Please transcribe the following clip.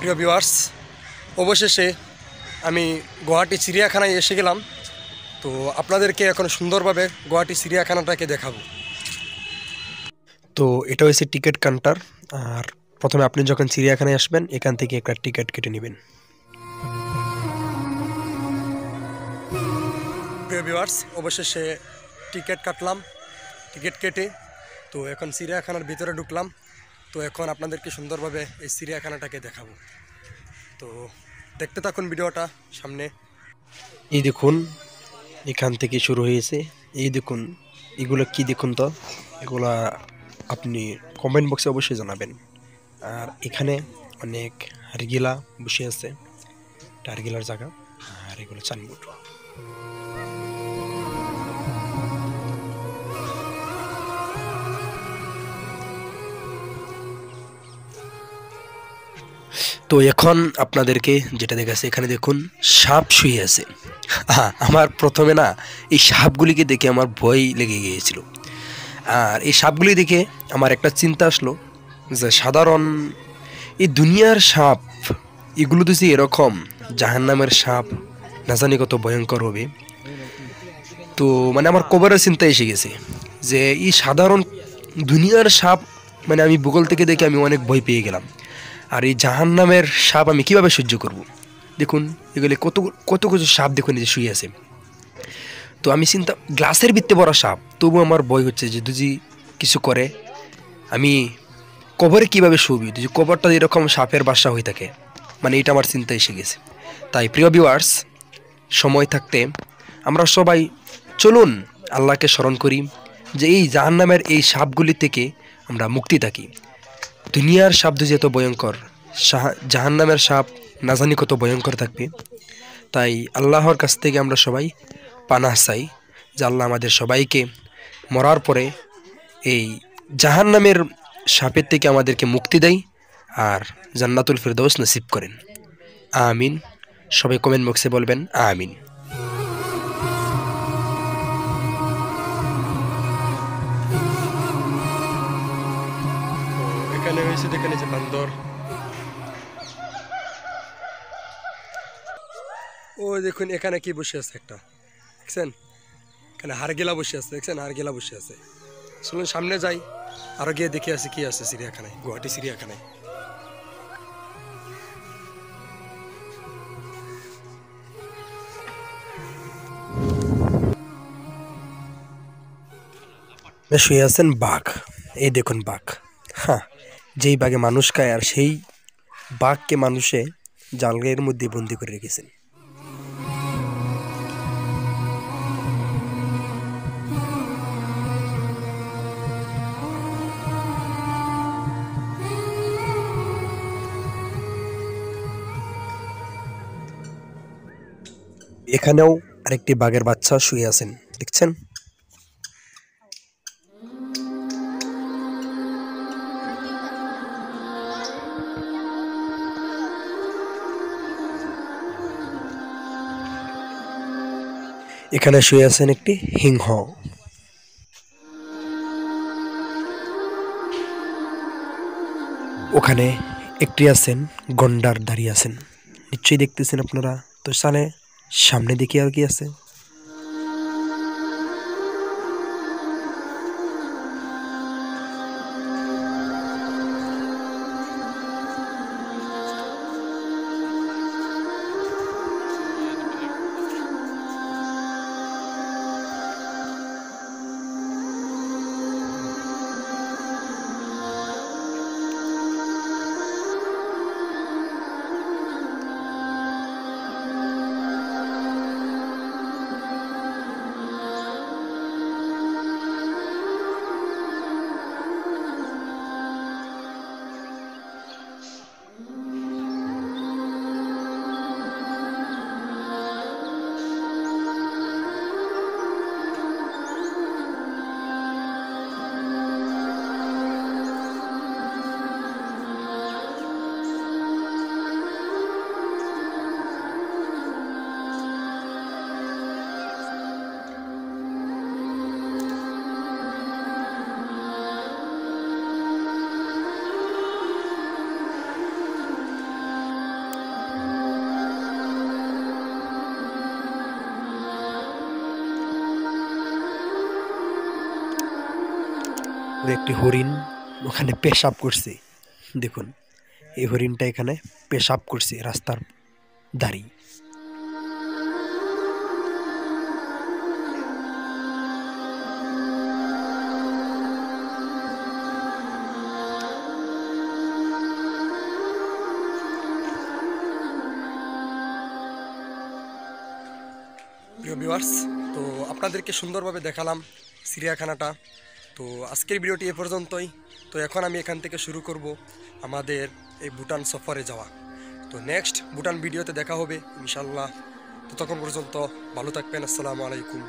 প্রিয় ভিউয়ার্স, অবশেষে আমি গুয়াহাটি চিড়িয়াখানায় এসে গেলাম। তো আপনাদেরকে এখন সুন্দরভাবে গুয়াহাটি চিড়িয়াখানাটাকে দেখাবো। তো এটা হচ্ছে টিকিট কাউন্টার। আর প্রথমে আপনি যখন চিড়িয়াখানায় আসবেন এখান থেকে একটা টিকিট কেটে নেবেন। প্রিয় ভিউয়ার্স, অবশেষে টিকিট কাটলাম, টিকিট কেটে তো এখন চিড়িয়াখানার ভিতরে ঢুকলাম। তো এখন আপনাদেরকে সুন্দরভাবে এই চিড়িয়াখানাটাকে দেখাবো। তো দেখতে থাকুন ভিডিওটা সামনে। এই দেখুন, এখান থেকে শুরু হয়েছে। এই দেখুন, এগুলো কি দেখুন তো, এগুলা আপনি কমেন্ট বক্সে অবশ্যই জানাবেন। আর এখানে অনেক হারগিলা বসে আছে, হারগিলার জায়গা। আর এগুলো চানমুট। তো এখন আপনাদেরকে যেটা দেখাচ্ছে, এখানে দেখুন সাপ শুয়ে আছে। আমার প্রথমে না এই সাপগুলিকে দেখে আমার ভয় লেগে গিয়েছিল। আর এই সাপগুলি দেখে আমার একটা চিন্তা আসলো যে সাধারণ এই দুনিয়ার সাপ এগুলো তো এরকম, জাহান্নামের সাপ না জানি কত ভয়ঙ্কর হবে। তো মানে আমার কবরের চিন্তা এসে গেছে যে এই সাধারণ দুনিয়ার সাপ মানে আমি ভূগোল থেকে দেখে আমি অনেক ভয় পেয়ে গেলাম। আর এই জাহান্নামের সাপ আমি কিভাবে সহ্য করব? দেখুন এগুলি কত কত কিছু সাপ দেখুন যে শুয়ে আছে। তো আমি চিন্তা, গ্লাসের ভিত্তে বড় সাপ, তবু আমার ভয় হচ্ছে যে যদি কিছু করে আমি কবরে কিভাবে শুবি, যদি কবরটা এরকম সাপের বাসা হয়ে থাকে। মানে এটা আমার চিন্তা এসে গেছে। তাই প্রিয় ভিউয়ার্স, সময় থাকতে আমরা সবাই চলুন আল্লাহকে স্মরণ করি যে এই জাহান্নামের এই সাপগুলি থেকে আমরা মুক্তি থাকি। দুনিয়ার সাপ যদি এত ভয়ঙ্কর, জাহান্নামের সাপ না জানি কত ভয়ঙ্কর থাকবে। তাই আল্লাহর কাছ থেকে আমরা সবাই পানাহ চাই যে আল্লাহ আমাদের সবাইকে মরার পরে এই জাহান্নামের সাপের থেকে আমাদেরকে মুক্তি দেয় আর জান্নাতুল ফিরদৌস নসিব করেন। আমিন। সবাই কমেন্ট বক্সে বলবেন আমিন। এখানে হয়েছে, দেখেন যে বান্দর, ও দেখুন এখানে কি বসে আছে একটা, দেখছেন এখানে হারগিলা বসে আছে, দেখছেন হারগিলা বসে আছে। চলুন সামনে যাই, আরো গিয়ে দেখে আসি কি আছে চিড়িয়াখানায়, গুয়াহাটি চিড়িয়াখানায়। শুয়ে আছেন বাঘ, এই দেখুন বাঘ। হ্যাঁ, যেই বাঘে মানুষ খায় আর সেই বাঘকে মানুষে জালের মধ্যে বন্দি করে রেখেছেন। এখানেও আরেকটি বাঘের বাচ্চা শুয়ে আছেন, দেখছেন। এখানে শুয়ে আছেন একটি সিংহ। ওখানে একটি আছেন গন্ডার দাঁড়িয়ে আছেন, নিশ্চয়ই দেখতেছেন আপনারা। তো সামনে দেখি আর কি আছে। ওই একটি হরিণ ওখানে পেশাব করছে। দেখুন এই হরিণটা এখানে পেশাব করছে রাস্তার ধারেই। প্রিয় ভিউয়ার্স, তো আপনাদেরকে সুন্দরভাবে দেখালাম চিড়িয়াখানাটা। তো আজকের ভিডিওটি এ পর্যন্তই। তো এখন আমি এখান থেকে শুরু করব আমাদের এই ভুটান সফরে যাওয়া। তো নেক্সট ভুটান ভিডিওতে দেখা হবে ইনশাল্লাহ। ততক্ষণ পর্যন্ত ভালো থাকবেন। আসসালামু আলাইকুম।